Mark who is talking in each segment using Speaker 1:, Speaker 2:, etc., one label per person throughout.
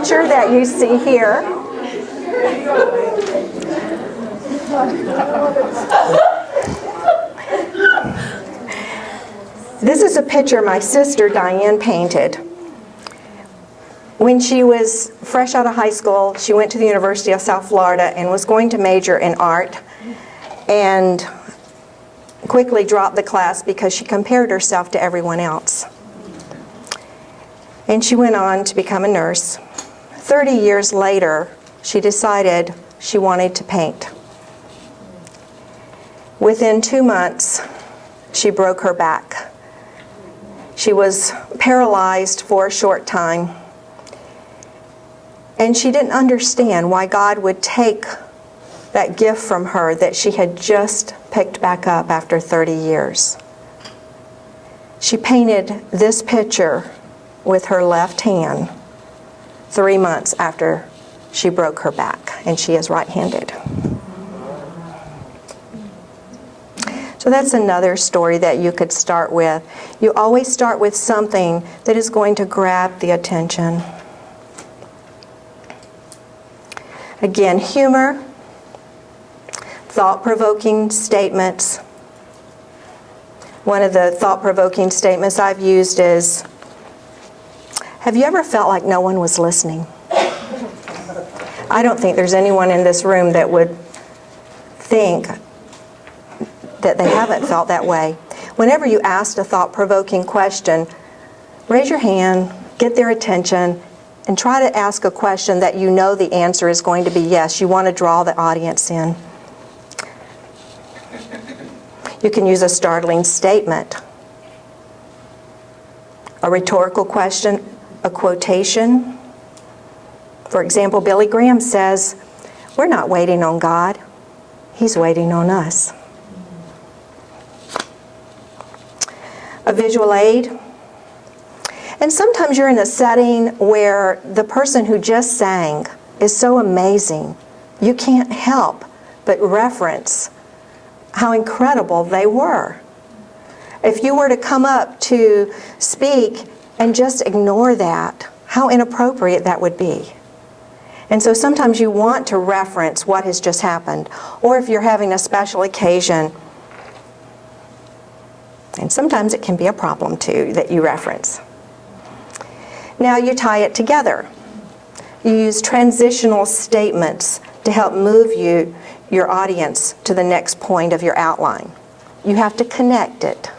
Speaker 1: picture that you see here this is a picture my sister Diane painted. When she was fresh out of high school, she went to the University of South Florida and was going to major in art, and quickly dropped the class because she compared herself to everyone else. And she went on to become a nurse. 30 years later, she decided she wanted to paint. Within 2 months, she broke her back. She was paralyzed for a short time. And she didn't understand why God would take that gift from her that she had just picked back up after 30 years. She painted this picture with her left hand 3 months after she broke her back, and she is right-handed. So that's another story that you could start with. You always start with something that is going to grab the attention. Again, humor, thought-provoking statements. One of the thought-provoking statements I've used is, have you ever felt like no one was listening? I don't think there's anyone in this room that would think that they haven't felt that way. Whenever you ask a thought-provoking question, raise your hand, get their attention, and try to ask a question that you know the answer is going to be yes. You want to draw the audience in. You can use a startling statement, a rhetorical question, a quotation. For example, Billy Graham says, "We're not waiting on God. He's waiting on us." A visual aid. And sometimes you're in a setting where the person who just sang is so amazing, you can't help but reference how incredible they were. If you were to come up to speak and just ignore that, how inappropriate that would be. And so sometimes you want to reference what has just happened, or if you're having a special occasion, and sometimes it can be a problem too that you reference. Now you tie it together. You use transitional statements to help move your audience to the next point of your outline. You have to connect it.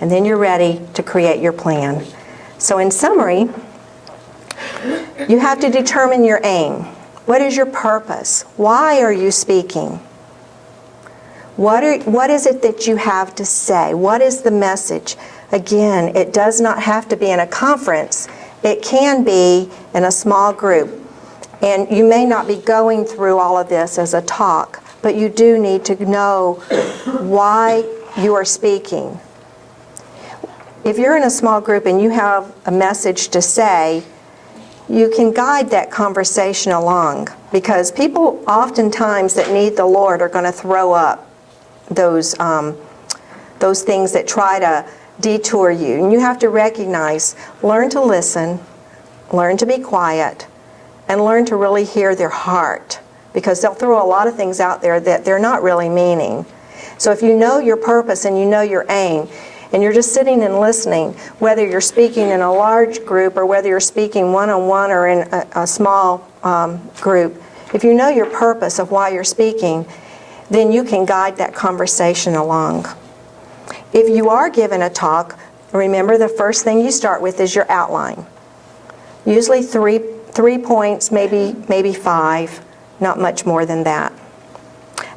Speaker 1: And then you're ready to create your plan. So in summary, you have to determine your aim. What is your purpose? Why are you speaking? What is it that you have to say? What is the message? Again, it does not have to be in a conference. It can be in a small group. And you may not be going through all of this as a talk, but you do need to know why you are speaking. If you're in a small group and you have a message to say, you can guide that conversation along, because people oftentimes that need the Lord are going to throw up those things that try to detour you. And you have to recognize, learn to listen, learn to be quiet, and learn to really hear their heart, because they'll throw a lot of things out there that they're not really meaning. So if you know your purpose and you know your aim, and you're just sitting and listening, whether you're speaking in a large group or whether you're speaking one-on-one or in a small group, if you know your purpose of why you're speaking, then you can guide that conversation along. If you are given a talk, remember the first thing you start with is your outline. Usually three points, maybe 5, not much more than that.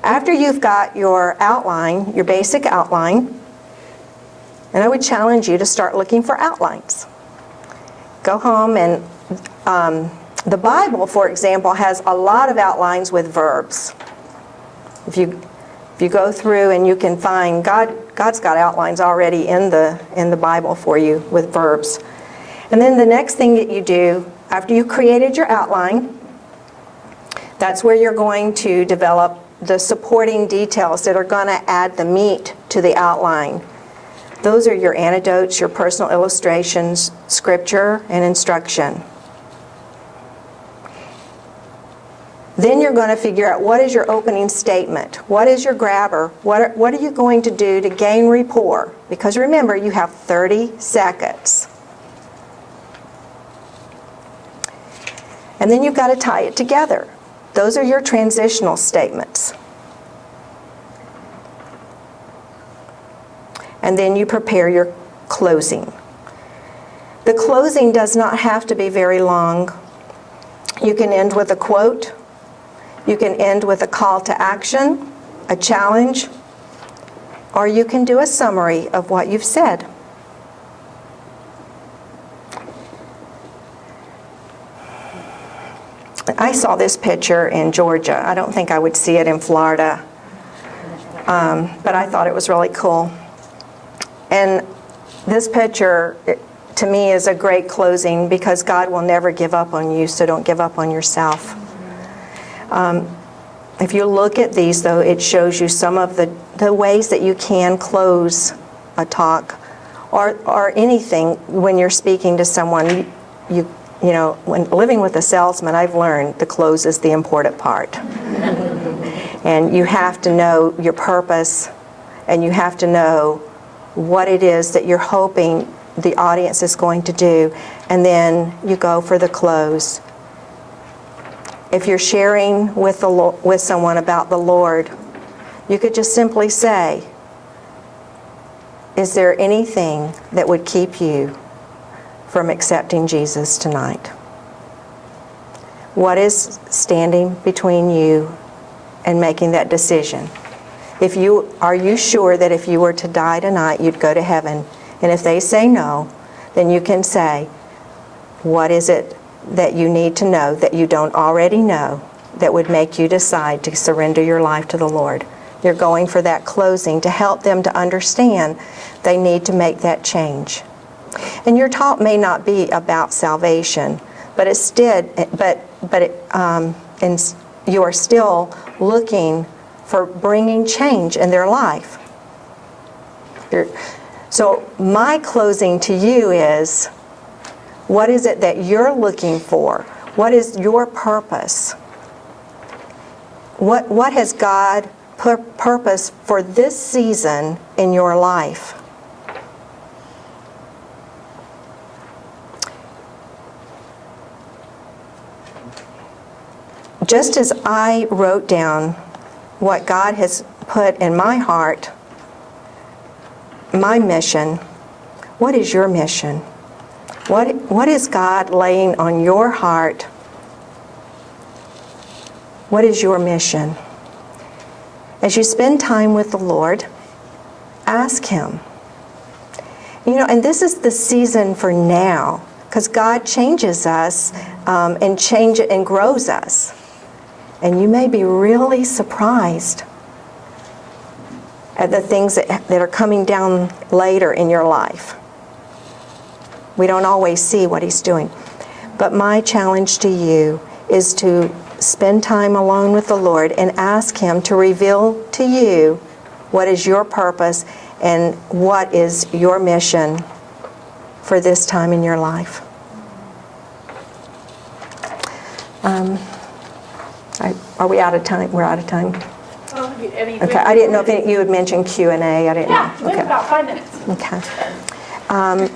Speaker 1: After you've got your outline, your basic outline, and I would challenge you to start looking for outlines. Go home and the Bible, for example, has a lot of outlines with verbs. If you go through and you can find, God's got outlines already in the Bible for you with verbs. And then the next thing that you do, after you created your outline, that's where you're going to develop the supporting details that are going to add the meat to the outline. Those are your anecdotes, your personal illustrations, scripture, and instruction. Then you're going to figure out what is your opening statement, what is your grabber, what are you going to do to gain rapport? Because remember, you have 30 seconds. And then you've got to tie it together. Those are your transitional statements. And then you prepare your closing. The closing does not have to be very long. You can end with a quote. You can end with a call to action, a challenge, or you can do a summary of what you've said. I saw this picture in Georgia. I don't think I would see it in Florida, but I thought it was really cool. And this picture, to me, is a great closing because God will never give up on you, so don't give up on yourself. If you look at these, though, it shows you some of the ways that you can close a talk or anything when you're speaking to someone. You know, when living with a salesman, I've learned the close is the important part. And you have to know your purpose, and you have to know what it is that you're hoping the audience is going to do, and then you go for the close. If you're sharing with someone about the Lord, you could just simply say, is there anything that would keep you from accepting Jesus tonight? What is standing between you and making that decision? Are you sure that if you were to die tonight, you'd go to heaven? And if they say no, then you can say, what is it that you need to know that you don't already know that would make you decide to surrender your life to the Lord? You're going for that closing to help them to understand they need to make that change. And your talk may not be about salvation, but you are still looking for bringing change in their life. So my closing to you is, what is it that you're looking for? What is your purpose? What has God purpose for this season in your life? Just as I wrote down what God has put in my heart, my mission, what is your mission? What is God laying on your heart? What is your mission? As you spend time with the Lord, ask Him. You know, and this is the season for now, because God changes us and grows us. And you may be really surprised at the things that are coming down later in your life. We don't always see what He's doing. But my challenge to you is to spend time alone with the Lord and ask Him to reveal to you what is your purpose and what is your mission for this time in your life. Are we out of time? We're out of time?
Speaker 2: Well,
Speaker 1: Okay, I didn't know if you had mentioned Q&A. I didn't know.
Speaker 2: Yeah, we have about 5 minutes.
Speaker 1: Okay.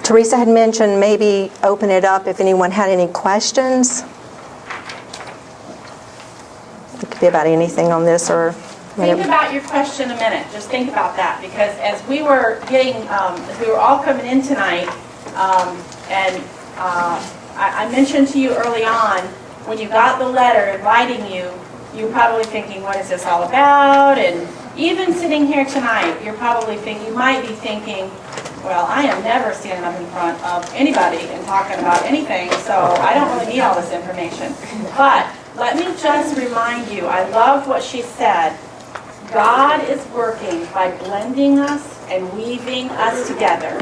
Speaker 1: Teresa had mentioned maybe open it up if anyone had any questions. It could be about anything on this or whatever.
Speaker 2: Think about your question a minute. Just think about that, because as we were all coming in tonight, I mentioned to you early on, when you got the letter inviting you, you were probably thinking, what is this all about? And even sitting here tonight, you might be thinking, well, I am never standing up in front of anybody and talking about anything, so I don't really need all this information. But let me just remind you, I love what she said. God is working by blending us and weaving us together.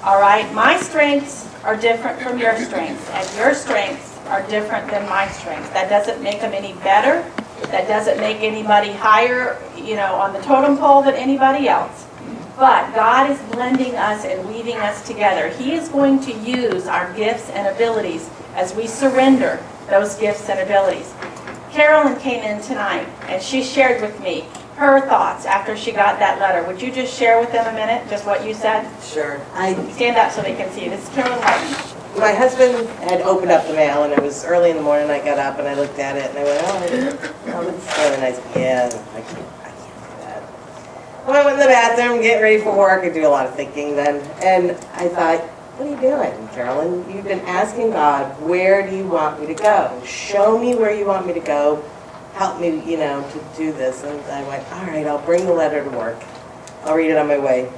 Speaker 2: All right? My strengths are different from your strengths, and your strengths are different than my strengths. That doesn't make them any better. That doesn't make anybody higher, on the totem pole than anybody else. But God is blending us and weaving us together. He is going to use our gifts and abilities as we surrender those gifts and abilities. Carolyn came in tonight, and she shared with me her thoughts after she got that letter. Would you just share with them a minute, just what you said?
Speaker 3: Sure.
Speaker 2: Stand up so they can see you. This is Carolyn Martin.
Speaker 3: My husband had opened up the mail, and it was early in the morning. I got up and I looked at it, and I went, oh, that's really nice. Yeah, I can't do that. Well, I went in the bathroom, get ready for work. I do a lot of thinking then, and I thought, what are you doing, Carolyn? You've been asking God, where do you want me to go? Show me where you want me to go. Help me, to do this. And I went, all right, I'll bring the letter to work. I'll read it on my way.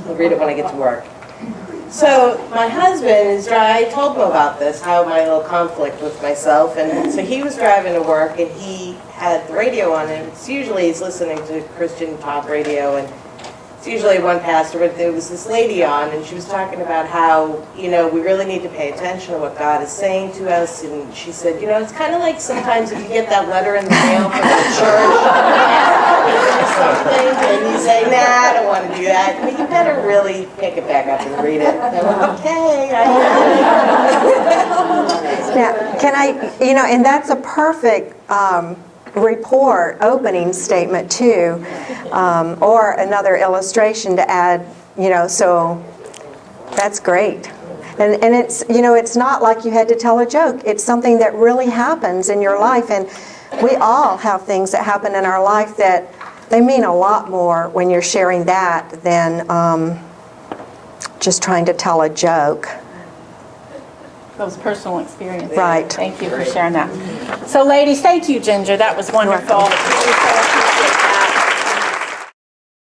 Speaker 3: I'll read it when I get to work. So my husband I told him about this, how my little conflict with myself, and so he was driving to work and he had the radio on, and he's listening to Christian talk radio, and it's usually one pastor, but there was this lady on, and she was talking about how, we really need to pay attention to what God is saying to us, and she said, it's kind of like sometimes if you get that letter in the mail from the church, or something, and you say, nah, I don't want to do that, but you better really pick it back up and read it. And I went, okay,
Speaker 1: Now, can I, and that's a perfect report opening statement too, or another illustration to add, so that's great. And it's, it's not like you had to tell a joke. It's something that really happens in your life, and we all have things that happen in our life that they mean a lot more when you're sharing that than just trying to tell a joke.
Speaker 2: Those personal experiences.
Speaker 1: Right.
Speaker 2: Thank you for sharing that. So ladies, thank you, Ginger. That was wonderful.